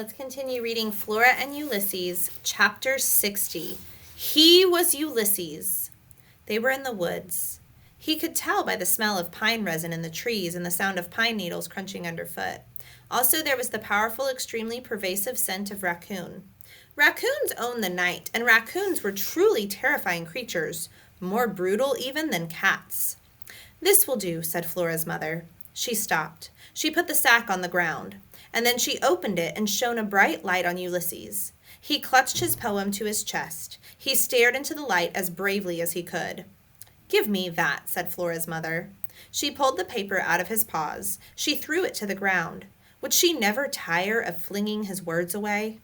Let's continue reading Flora and Ulysses, chapter 60. He was Ulysses. They were in the woods. He could tell by the smell of pine resin in the trees and the sound of pine needles crunching underfoot. Also, there was the powerful, extremely pervasive scent of raccoon. Raccoons own the night, and raccoons were truly terrifying creatures, more brutal even than cats. "This will do," said Flora's mother. She stopped. She put the sack on the ground, and then she opened it and shone a bright light on Ulysses. He clutched his poem to his chest. He stared into the light as bravely as he could. "Give me that," said Flora's mother. She pulled the paper out of his paws. She threw it to the ground. Would she never tire of flinging his words away?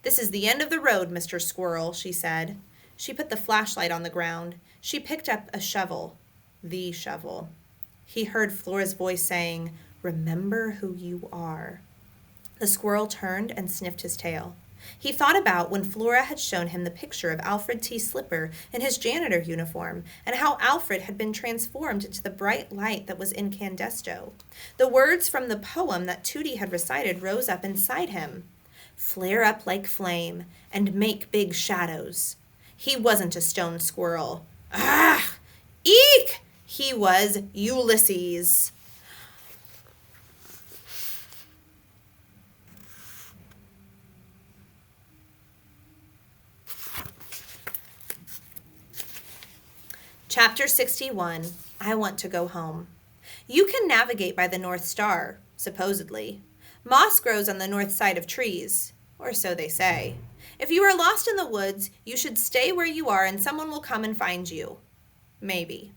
"This is the end of the road, Mr. Squirrel," she said. She put the flashlight on the ground. She picked up a shovel. The shovel. He heard Flora's voice saying, "Remember who you are." The squirrel turned and sniffed his tail. He thought about when Flora had shown him the picture of Alfred T. Slipper in his janitor uniform, and how Alfred had been transformed into the bright light that was incandesto. The words from the poem that Tootie had recited rose up inside him. "Flare up like flame, and make big shadows." He wasn't a stone squirrel. Ah! Eek! He was Ulysses. Chapter 61, I Want to Go Home. You can navigate by the North Star, supposedly. Moss grows on the north side of trees, or so they say. If you are lost in the woods, you should stay where you are and someone will come and find you. Maybe.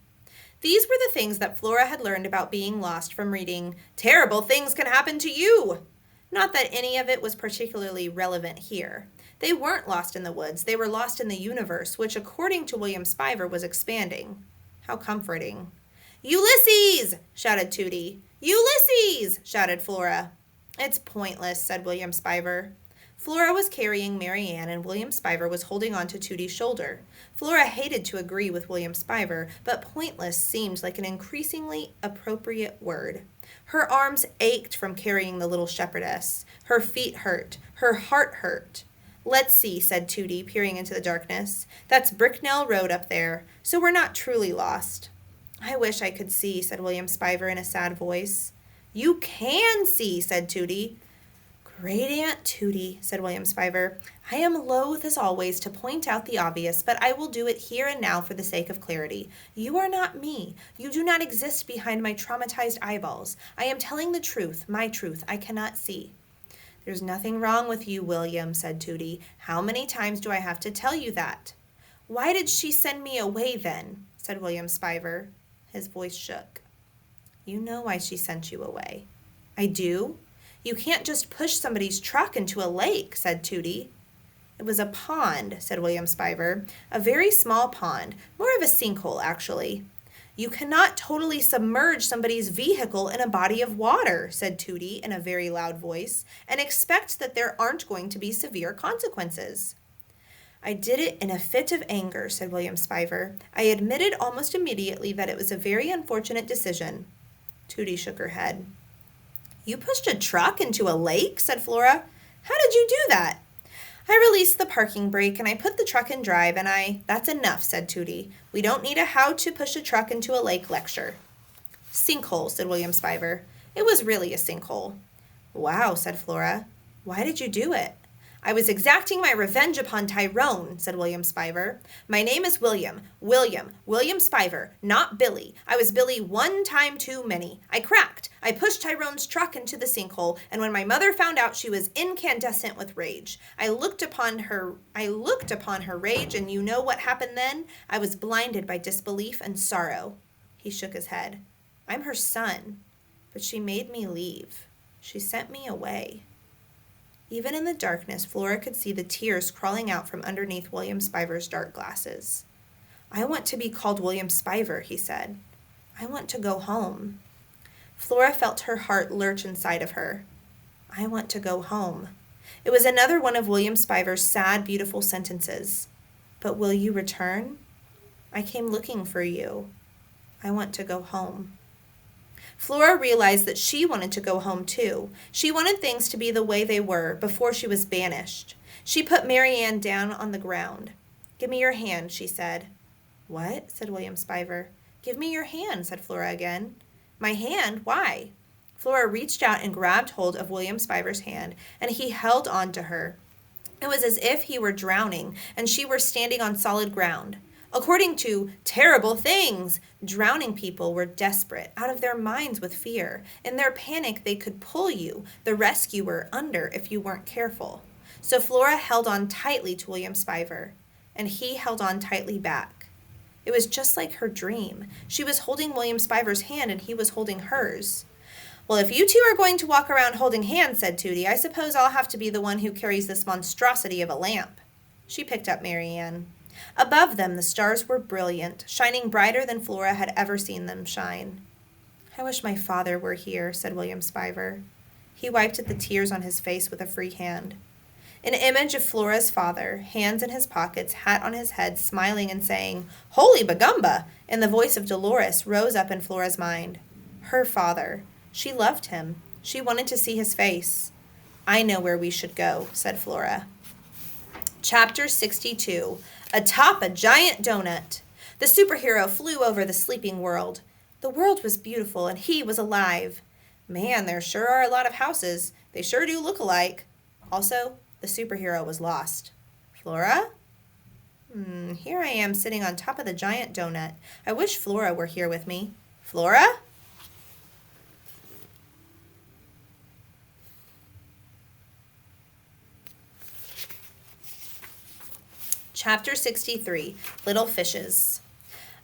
These were the things that Flora had learned about being lost from reading "Terrible Things Can Happen to You." Not that any of it was particularly relevant here. They weren't lost in the woods. They were lost in the universe, which, according to William Spiver, was expanding. How comforting. "Ulysses!" shouted Tootie. "Ulysses!" shouted Flora. "It's pointless," said William Spiver. Flora was carrying Mary Ann, and William Spiver was holding on to Tootie's shoulder. Flora hated to agree with William Spiver, but pointless seemed like an increasingly appropriate word. Her arms ached from carrying the little shepherdess. Her feet hurt. Her heart hurt. "Let's see," said Tootie, peering into the darkness. "That's Bricknell Road up there, so we're not truly lost." "I wish I could see," said William Spiver in a sad voice. "You can see," said Tootie. "Great Aunt Tootie," said William Spiver, "I am loath as always to point out the obvious, but I will do it here and now for the sake of clarity. You are not me. You do not exist behind my traumatized eyeballs. I am telling the truth, my truth. I cannot see." "There's nothing wrong with you, William," said Tootie. "How many times do I have to tell you that?" "Why did she send me away then?" said William Spiver. His voice shook. "You know why she sent you away." "I do?" "You can't just push somebody's truck into a lake," said Tootie. "It was a pond," said William Spiver. "A very small pond, more of a sinkhole, actually." "You cannot totally submerge somebody's vehicle in a body of water," said Tootie in a very loud voice, "and expect that there aren't going to be severe consequences." "I did it in a fit of anger," said William Spiver. "I admitted almost immediately that it was a very unfortunate decision." Tootie shook her head. "You pushed a truck into a lake?" said Flora. "How did you do that?" "I released the parking brake and I put the truck in drive and That's enough," said Tootie. "We don't need a how to push a truck into a lake lecture." "Sinkhole," said William Spiver. "It was really a sinkhole." "Wow," said Flora. "Why did you do it?" "I was exacting my revenge upon Tyrone," said William Spiver. "My name is William Spiver, not Billy. I was Billy one time too many. I cracked. I pushed Tyrone's truck into the sinkhole, and when my mother found out, she was incandescent with rage. I looked upon her rage, and you know what happened then? I was blinded by disbelief and sorrow." He shook his head. "I'm her son, but she made me leave. She sent me away." Even in the darkness, Flora could see the tears crawling out from underneath William Spiver's dark glasses. "I want to be called William Spiver," he said. "I want to go home." Flora felt her heart lurch inside of her. "I want to go home." It was another one of William Spiver's sad, beautiful sentences. "But will you return?" "I came looking for you. I want to go home." Flora realized that she wanted to go home too. She wanted things to be the way they were before she was banished. She put Mary Ann down on the ground. "Give me your hand," she said. "What?" said William Spiver. "Give me your hand," said Flora again. "My hand? Why?" Flora reached out and grabbed hold of William Spiver's hand, and he held on to her. It was as if he were drowning and she were standing on solid ground. According to terrible things, drowning people were desperate, out of their minds with fear. In their panic, they could pull you, the rescuer, under if you weren't careful. So Flora held on tightly to William Spiver, and he held on tightly back. It was just like her dream. She was holding William Spiver's hand, and he was holding hers. "Well, if you two are going to walk around holding hands," said Tootie, "I suppose I'll have to be the one who carries this monstrosity of a lamp." She picked up Mary Ann. Above them, the stars were brilliant, shining brighter than Flora had ever seen them shine. "I wish my father were here," said William Spiver. He wiped at the tears on his face with a free hand. An image of Flora's father, hands in his pockets, hat on his head, smiling and saying, "Holy Bagumba!" in the voice of Dolores, rose up in Flora's mind. Her father. She loved him. She wanted to see his face. "I know where we should go," said Flora. Chapter 62. Atop a giant donut. The superhero flew over the sleeping world. The world was beautiful, and he was alive. Man, there sure are a lot of houses. They sure do look alike. Also, the superhero was lost. "Flora? Here I am sitting on top of the giant donut. I wish Flora were here with me. Flora?" Chapter 63. Little Fishes.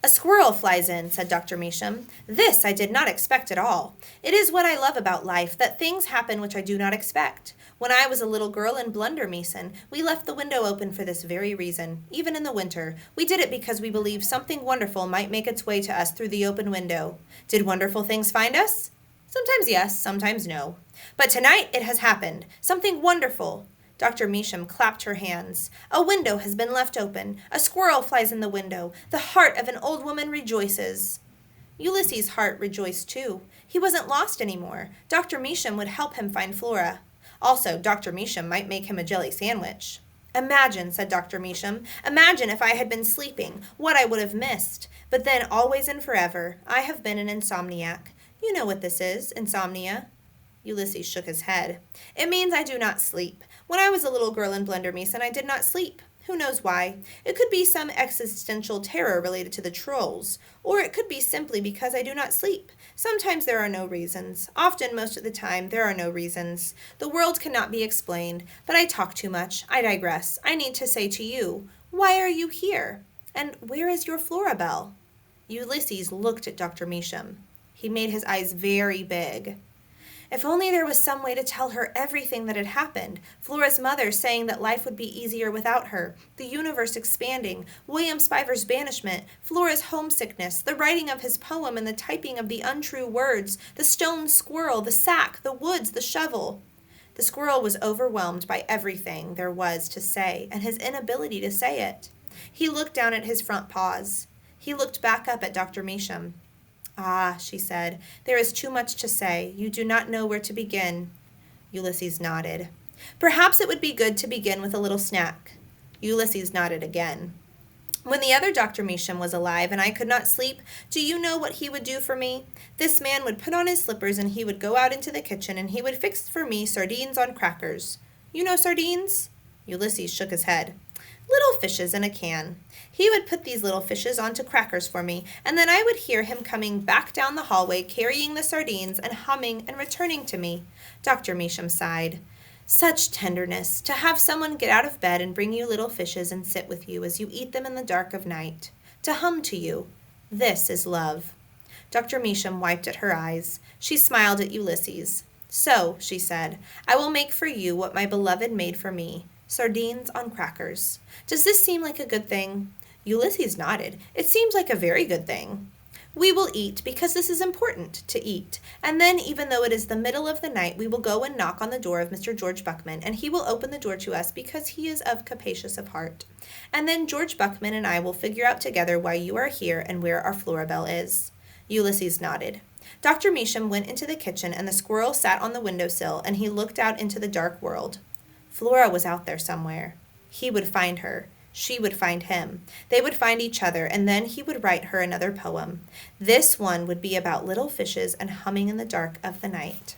"A squirrel flies in," said Dr. Measham. "This I did not expect at all. It is what I love about life, that things happen which I do not expect. When I was a little girl in Blundermeason, we left the window open for this very reason. Even in the winter, we did it because we believed something wonderful might make its way to us through the open window. Did wonderful things find us? Sometimes yes, sometimes no. But tonight it has happened. Something wonderful." Dr. Measham clapped her hands. "A window has been left open. A squirrel flies in the window. The heart of an old woman rejoices." Ulysses' heart rejoiced too. He wasn't lost anymore. Dr. Measham would help him find Flora. Also, Dr. Measham might make him a jelly sandwich. "Imagine," said Dr. Measham, "imagine if I had been sleeping, what I would have missed. But then, always and forever, I have been an insomniac. You know what this is, insomnia." Ulysses shook his head. "It means I do not sleep. When I was a little girl in Blundermeason, I did not sleep. Who knows why? It could be some existential terror related to the trolls, or it could be simply because I do not sleep. Sometimes there are no reasons. Often, most of the time, there are no reasons. The world cannot be explained, but I talk too much. I digress. I need to say to you, why are you here? And where is your Florabelle?" Ulysses looked at Dr. Measham. He made his eyes very big. If only there was some way to tell her everything that had happened. Flora's mother saying that life would be easier without her, the universe expanding, William Spiver's banishment, Flora's homesickness, the writing of his poem and the typing of the untrue words, the stone squirrel, the sack, the woods, the shovel. The squirrel was overwhelmed by everything there was to say and his inability to say it. He looked down at his front paws. He looked back up at Dr. Measham. "Ah," she said, "there is too much to say. You do not know where to begin." Ulysses nodded. "Perhaps it would be good to begin with a little snack." Ulysses nodded again. "When the other Dr. Measham was alive and I could not sleep, do you know what he would do for me? This man would put on his slippers and he would go out into the kitchen and he would fix for me sardines on crackers. You know sardines?" Ulysses shook his head. "Little fishes in a can. He would put these little fishes onto crackers for me, and then I would hear him coming back down the hallway carrying the sardines and humming and returning to me." Dr. Measham sighed. "Such tenderness, to have someone get out of bed and bring you little fishes and sit with you as you eat them in the dark of night. To hum to you. This is love." Dr. Measham wiped at her eyes. She smiled at Ulysses. "So," she said, "I will make for you what my beloved made for me. Sardines on crackers. Does this seem like a good thing?" Ulysses nodded. "It seems like a very good thing." "We will eat, because this is important, to eat. And then, even though it is the middle of the night, we will go and knock on the door of Mr. George Buckman, and he will open the door to us because he is of capacious of heart. And then George Buckman and I will figure out together why you are here and where our Florabelle is." Ulysses nodded. Dr. Measham went into the kitchen, and the squirrel sat on the windowsill, and he looked out into the dark world. Flora was out there somewhere. He would find her. She would find him. They would find each other, and then he would write her another poem. This one would be about little fishes and humming in the dark of the night.